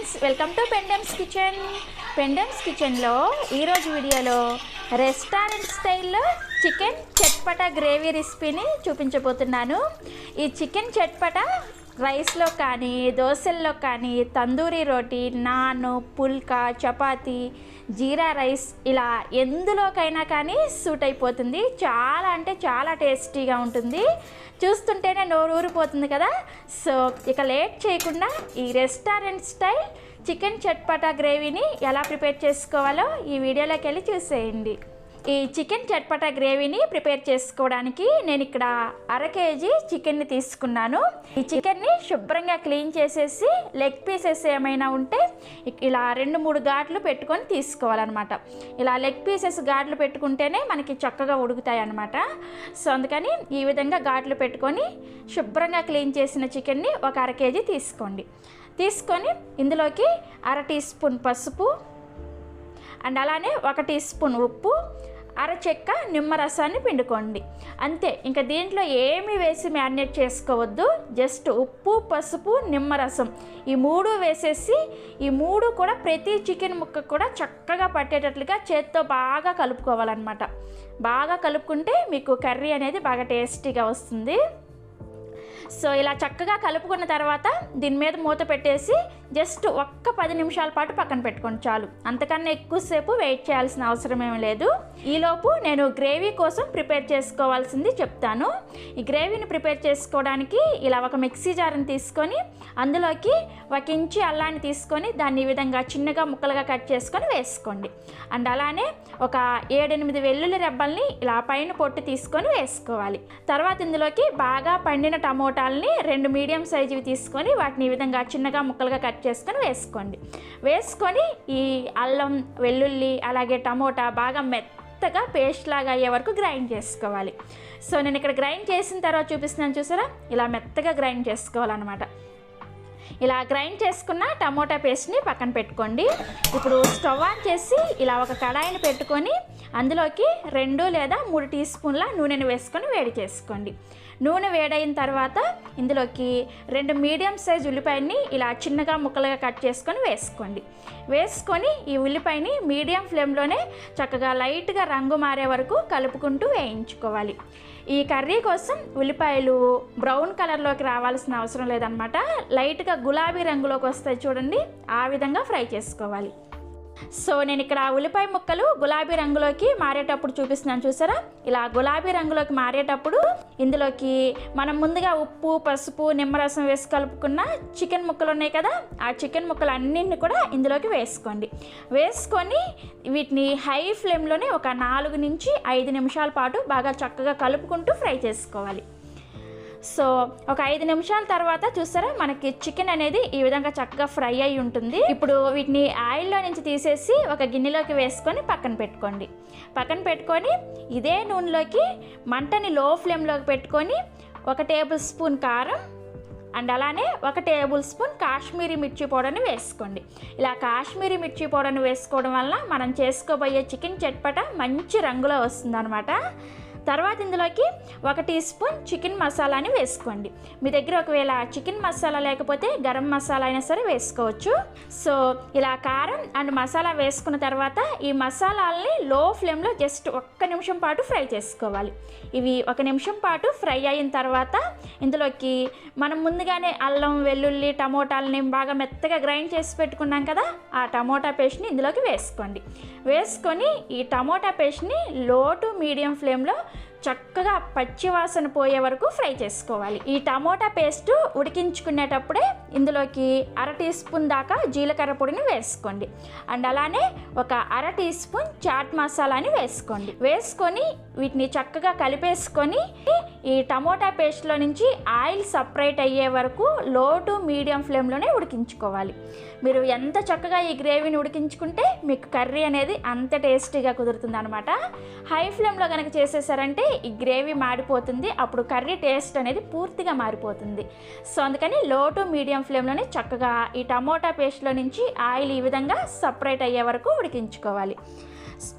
Friends, welcome to పెండమ్స్ kitchen. పెండమ్స్ కిచెన్లో ఈరోజు వీడియోలో రెస్టారెంట్ స్టైల్లో చికెన్ చట్పటా గ్రేవీ రెసిపీని చూపించబోతున్నాను. ఈ చికెన్ చట్పటా రైస్లో కానీ, దోశల్లో కానీ, తందూరి రోటీ, నాన్, పుల్కా, చపాతీ, జీరా రైస్ ఇలా ఎందులోకైనా కానీ సూట్ అయిపోతుంది. చాలా అంటే చాలా టేస్టీగా ఉంటుంది. చూస్తుంటేనే నోరు ఊరిపోతుంది కదా. సో ఇక లేట్ చేయకుండా ఈ రెస్టారెంట్ స్టైల్ చికెన్ చట్పటా గ్రేవీని ఎలా ప్రిపేర్ చేసుకోవాలో ఈ వీడియోలోకి వెళ్ళి చూసేయండి. ఈ చికెన్ చట్పటా గ్రేవీని ప్రిపేర్ చేసుకోవడానికి నేను ఇక్కడ 1/2 కేజీ చికెన్ని తీసుకున్నాను. ఈ చికెన్ని శుభ్రంగా క్లీన్ చేసేసి లెగ్ పీసెస్ ఏమైనా ఉంటే ఇలా 2-3 ఘాట్లు పెట్టుకొని తీసుకోవాలన్నమాట. ఇలా లెగ్ పీసెస్ ఘాట్లు పెట్టుకుంటేనే మనకి చక్కగా ఉడుకుతాయి అన్నమాట. సో అందుకని ఈ విధంగా ఘాట్లు పెట్టుకొని శుభ్రంగా క్లీన్ చేసిన చికెన్ని ఒక 1/2 కేజీ తీసుకోండి. తీసుకొని ఇందులోకి 1/2 టీ స్పూన్ పసుపు అండ్ అలానే 1 టీ స్పూన్ ఉప్పు, 1/2 చెక్క నిమ్మరసాన్ని పిండుకోండి. అంతే, ఇంకా దీంట్లో ఏమి వేసి మ్యారినేట్ చేసుకోవద్దు. జస్ట్ ఉప్పు, పసుపు, నిమ్మరసం ఈ 3 వేసేసి ఈ 3 కూడా ప్రతి చికెన్ ముక్క కూడా చక్కగా పట్టేటట్లుగా చేత్తో బాగా కలుపుకోవాలన్నమాట. బాగా కలుపుకుంటే మీకు కర్రీ అనేది బాగా టేస్టీగా వస్తుంది. సో ఇలా చక్కగా కలుపుకున్న తర్వాత దీని మీద మూత పెట్టేసి జస్ట్ ఒక్క 10 నిమిషాల పాటు పక్కన పెట్టుకోండి చాలు. అంతకన్నా ఎక్కువసేపు వెయిట్ చేయాల్సిన అవసరం ఏమీ లేదు. ఈలోపు నేను గ్రేవీ కోసం ప్రిపేర్ చేసుకోవాల్సింది చెప్తాను. ఈ గ్రేవీని ప్రిపేర్ చేసుకోవడానికి ఇలా ఒక మిక్సీ జార్ని తీసుకొని అందులోకి 1 ఇంచు అల్లాన్ని తీసుకొని దాన్ని ఈ విధంగా చిన్నగా ముక్కలుగా కట్ చేసుకొని వేసుకోండి. అండ్ అలానే ఒక 7-8 వెల్లుల్లి రెబ్బల్ని ఇలా పైన పొట్టు తీసుకొని వేసుకోవాలి. తర్వాత ఇందులోకి బాగా పండిన టమోటాలని 2 మీడియం సైజువి తీసుకొని వాటిని ఈ విధంగా చిన్నగా ముక్కలుగా కట్ చేసుకొని వేసుకోండి. వేసుకొని ఈ అల్లం, వెల్లుల్లి అలాగే టమోటా బాగా మెత్తగా పేస్ట్ లాగా అయ్యే వరకు గ్రైండ్ చేసుకోవాలి. సో నేను ఇక్కడ గ్రైండ్ చేసిన తర్వాత చూపిస్తున్నాను, చూసారా, ఇలా మెత్తగా గ్రైండ్ చేసుకోవాలన్నమాట. ఇలా గ్రైండ్ చేసుకున్న టమోటా పేస్ట్ని పక్కన పెట్టుకోండి. ఇప్పుడు స్టవ్ ఆన్ చేసి ఇలా ఒక కడాయిని పెట్టుకొని అందులోకి 2 లేదా 3 టీ స్పూన్ల నూనెను వేసుకొని వేడి చేసుకోండి. నూనె వేడైన తర్వాత ఇందులోకి 2 మీడియం సైజ్ ఉల్లిపాయని ఇలా చిన్నగా ముక్కలుగా కట్ చేసుకొని వేసుకోండి. వేసుకొని ఈ ఉల్లిపాయని మీడియం ఫ్లేమ్లోనే చక్కగా లైట్గా రంగు మారే వరకు కలుపుకుంటూ వేయించుకోవాలి. ఈ కర్రీ కోసం ఉల్లిపాయలు బ్రౌన్ కలర్లోకి రావాల్సిన అవసరం లేదనమాట. లైట్గా గులాబీ రంగులోకి వస్తాయి చూడండి, ఆ విధంగా ఫ్రై చేసుకోవాలి. సో నేను ఇక్కడ ఉల్లిపాయ ముక్కలు గులాబీ రంగులోకి మారేటప్పుడు చూపిస్తున్నాను, చూసారా. ఇలా గులాబీ రంగులోకి మారేటప్పుడు ఇందులోకి మనం ముందుగా ఉప్పు, పసుపు, నిమ్మరసం వేసి కలుపుకున్న చికెన్ ముక్కలు ఉన్నాయి కదా, ఆ చికెన్ ముక్కలు అన్నింటిని కూడా ఇందులోకి వేసుకోండి. వేసుకొని వీటిని హై ఫ్లేమ్లోనే ఒక 4 నుంచి 5 నిమిషాల పాటు బాగా చక్కగా కలుపుకుంటూ ఫ్రై చేసుకోవాలి. సో ఒక 5 నిమిషాల తర్వాత చూసారా మనకి చికెన్ అనేది ఈ విధంగా చక్కగా ఫ్రై అయి ఉంటుంది. ఇప్పుడు వీటిని ఆయిల్లో నుంచి తీసేసి ఒక గిన్నెలోకి వేసుకొని పక్కన పెట్టుకోండి. పక్కన పెట్టుకొని ఇదే నూనెలోకి మంటని లో ఫ్లేమ్లోకి పెట్టుకొని 1 టేబుల్ స్పూన్ కారం అండ్ అలానే 1 టేబుల్ స్పూన్ కాశ్మీరీ మిర్చి పౌడర్ని వేసుకోండి. ఇలా కాశ్మీరీ మిర్చి పౌడర్ని వేసుకోవడం వల్ల మనం చేసుకోబోయే చికెన్ చట్పటా మంచి రంగులో వస్తుందన్నమాట. తర్వాత ఇందులోకి 1 టీ స్పూన్ చికెన్ మసాలాని వేసుకోండి. మీ దగ్గర ఒకవేళ చికెన్ మసాలా లేకపోతే గరం మసాలా అయినా సరే వేసుకోవచ్చు. సో ఇలా కారం అండ్ మసాలా వేసుకున్న తర్వాత ఈ మసాలాలని లో ఫ్లేమ్లో జస్ట్ 1 నిమిషం పాటు ఫ్రై చేసుకోవాలి. ఇవి 1 నిమిషం పాటు ఫ్రై అయిన తర్వాత ఇందులోకి మనం ముందుగానే అల్లం, వెల్లుల్లి, టమోటాలని బాగా మెత్తగా గ్రైండ్ చేసి పెట్టుకున్నాం కదా, ఆ టమోటా పేస్ట్ని ఇందులోకి వేసుకోండి. వేసుకొని ఈ టమోటా పేస్ట్ని లో టు మీడియం ఫ్లేమ్లో చక్కగా పచ్చివాసన పోయే వరకు ఫ్రై చేసుకోవాలి. ఈ టమోటా పేస్ట్ ఉడికించుకునేటప్పుడే ఇందులోకి 1/2 టీ స్పూన్ దాకా జీలకర్ర పొడిని వేసుకోండి. అండ్ అలానే ఒక 1/2 టీ స్పూన్ చాట్ మసాలాని వేసుకోండి. వేసుకొని వీటిని చక్కగా కలిపేసుకొని ఈ టమోటా పేస్ట్లో నుంచి ఆయిల్ సపరేట్ అయ్యే వరకు లో టు మీడియం ఫ్లేమ్లోనే ఉడికించుకోవాలి. మీరు ఎంత చక్కగా ఈ గ్రేవీని ఉడికించుకుంటే మీకు కర్రీ అనేది అంత టేస్టీగా కుదురుతుంది అనమాట. హై ఫ్లేమ్లో కనుక చేసేసారంటే ఈ గ్రేవీ మాడిపోతుంది, అప్పుడు కర్రీ టేస్ట్ అనేది పూర్తిగా మారిపోతుంది. సో అందుకని లో టు మీడియం ఫ్లేమ్లోనే చక్కగా ఈ టమోటా పేస్ట్లో నుంచి ఆయిల్ ఈ విధంగా సపరేట్ అయ్యే వరకు ఉడికించుకోవాలి.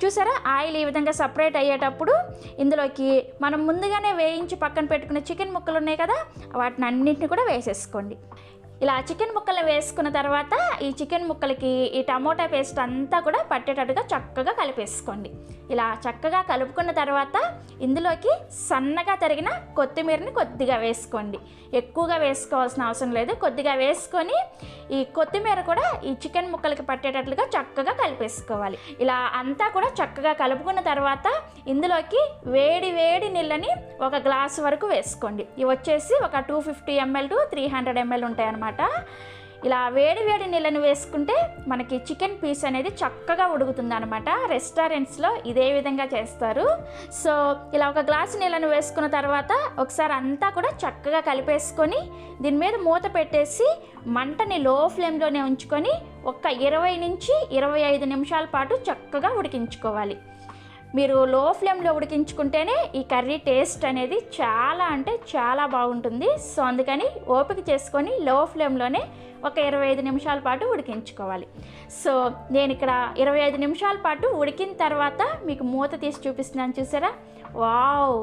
చూసారా, ఆయిల్ ఈ విధంగా సపరేట్ అయ్యేటప్పుడు ఇందులోకి మనం ముందుగానే వేయించి పక్కన పెట్టుకున్న చికెన్ ముక్కలు ఉన్నాయి కదా, వాటిని అన్నింటిని కూడా వేసేసుకోండి. ఇలా చికెన్ ముక్కలు వేసుకున్న తర్వాత ఈ చికెన్ ముక్కలకి ఈ టమోటా పేస్ట్ అంతా కూడా పట్టేటట్టుగా చక్కగా కలిపేసుకోండి. ఇలా చక్కగా కలుపుకున్న తర్వాత ఇందులోకి సన్నగా తరిగిన కొత్తిమీరని కొద్దిగా వేసుకోండి. ఎక్కువగా వేసుకోవాల్సిన అవసరం లేదు. కొద్దిగా వేసుకొని ఈ కొత్తిమీర కూడా ఈ చికెన్ ముక్కలకి పట్టేటట్లుగా చక్కగా కలిపేసుకోవాలి. ఇలా అంతా కూడా చక్కగా కలుపుకున్న తర్వాత ఇందులోకి వేడి వేడి నీళ్ళని 1 గ్లాసు వరకు వేసుకోండి. ఇవి వచ్చేసి ఒక 250 ml to 300 ml ఉంటాయి అన్నమాట. ఇలా వేడి వేడి నీళ్ళని వేసుకుంటే మనకి చికెన్ పీస్ అనేది చక్కగా ఉడుకుతుంది అనమాట. రెస్టారెంట్స్లో ఇదే విధంగా చేస్తారు. సో ఇలా 1 గ్లాసు నీళ్ళని వేసుకున్న తర్వాత ఒకసారి అంతా కూడా చక్కగా కలిపేసుకొని దీని మీద మూత పెట్టేసి మంటని లో ఫ్లేమ్లోనే ఉంచుకొని ఒక 20 నుంచి 25 నిమిషాల పాటు చక్కగా ఉడికించుకోవాలి. మీరు లో ఫ్లేమ్లో ఉడికించుకుంటేనే ఈ కర్రీ టేస్ట్ అనేది చాలా అంటే చాలా బాగుంటుంది. సో అందుకని ఓపిక చేసుకొని లో ఫ్లేమ్లోనే ఒక 25 నిమిషాల పాటు ఉడికించుకోవాలి. సో నేను ఇక్కడ 25 నిమిషాల పాటు ఉడికిన తర్వాత మీకు మూత తీసి చూపిస్తున్నాను. చూసారా, వావ్,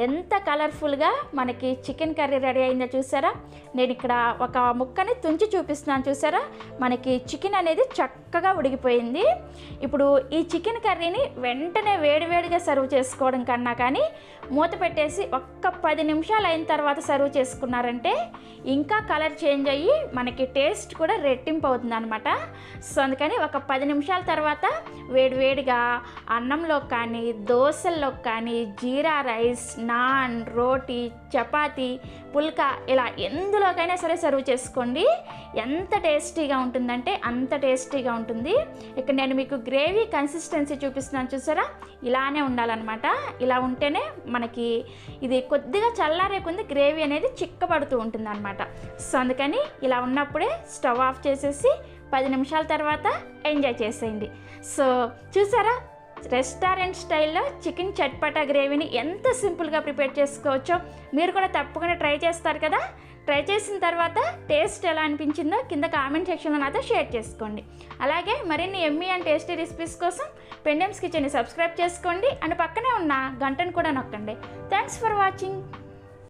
ఎంత కలర్ఫుల్గా మనకి చికెన్ కర్రీ రెడీ అయిందో చూసారా. నేను ఇక్కడ ఒక ముక్కని తుంచి చూపిస్తున్నాను. చూసారా, మనకి చికెన్ అనేది చక్కగా ఉడికిపోయింది. ఇప్పుడు ఈ చికెన్ కర్రీని వెంటనే వేడివేడిగా సర్వ్ చేసుకోవడం కన్నా కానీ మూత పెట్టేసి ఒక్క 10 నిమిషాలు అయిన తర్వాత సర్వ్ చేసుకున్నారంటే ఇంకా కలర్ చేంజ్ అయ్యి మనకి టేస్ట్ కూడా రెట్టింపు అవుతుంది అనమాట. సో అందుకని ఒక 10 నిమిషాల తర్వాత వేడివేడిగా అన్నంలో కానీ దోశల్లో కానీ జీరా రైస్, నాన్, రోటీ, చపాతీ, పుల్కా ఇలా ఎందులోకైనా సరే సర్వ్ చేసుకోండి. ఎంత టేస్టీగా ఉంటుందంటే అంత టేస్టీగా ఉంటుంది. ఇక్కడ నేను మీకు గ్రేవీ కన్సిస్టెన్సీ చూపిస్తున్నాను. చూసారా, ఇలానే ఉండాలన్నమాట. ఇలా ఉంటేనే మనకి ఇది కొద్దిగా చల్లారే కొంది గ్రేవీ అనేది చిక్కబడుతూ ఉంటుంది అనమాట. సో అందుకని ఇలా ఉన్నప్పుడే స్టవ్ ఆఫ్ చేసేసి 10 నిమిషాల తర్వాత ఎంజాయ్ చేసేయండి. సో చూసారా, రెస్టారెంట్ స్టైల్లో చికెన్ చట్పటా గ్రేవీని ఎంత సింపుల్గా ప్రిపేర్ చేసుకోవచ్చో మీరు కూడా తప్పకుండా ట్రై చేస్తారు కదా. ట్రై చేసిన తర్వాత టేస్ట్ ఎలా అనిపించిందో కింద కామెంట్ సెక్షన్లో నాతో షేర్ చేసుకోండి. అలాగే మరిన్ని ఎమ్మీ అండ్ టేస్టీ రెసిపీస్ కోసం పెండెమ్స్ కిచెన్ని సబ్స్క్రైబ్ చేసుకోండి అండ్ పక్కనే ఉన్న గంటను కూడా నొక్కండి. Thanks for watching.